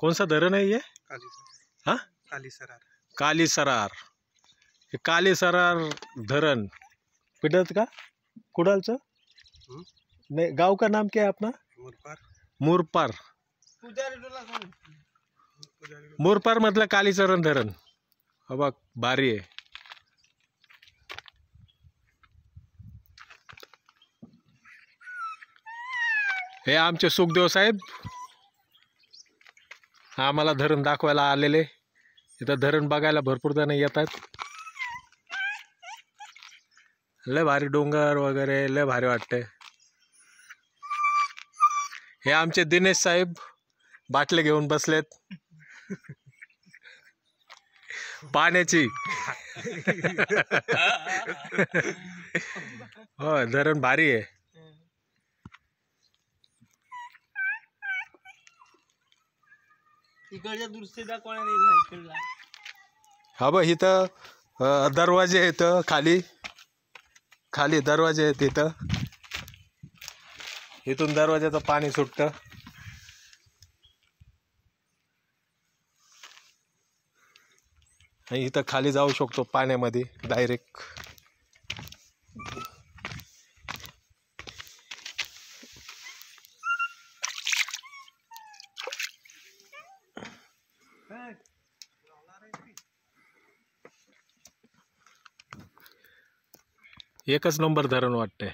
कौन सा धरण है ये? हाँ, काली सरार. हे काली सरार धरण पिडत का कुडालचं? नहीं, गांव का नाम क्या है अपना? मुरपार. मुरपार मधलं कालीचरण धरण. हा बघ, भारी आहे. हे आमचे सुखदेव साहेब आम्हाला धरण दाखवायला आलेले. इथं धरण बघायला भरपूर जण येतात. लय भारी डोंगर वगैरे लय भारी वाटते. हे आमचे दिनेश साहेब बाटले घेऊन बसलेत पाण्याची. हो, धरण भारी आहे. इकडच्या दृश्य दाखवणार. हा बघ, इथं दरवाजे आहेत. खाली दरवाजे आहेत. इथून दरवाजाचं पाणी सुटतं. आणि इथं खाली जाऊ शकतो पाण्यामध्ये डायरेक्ट. एकच नंबर धरण वाटतंय.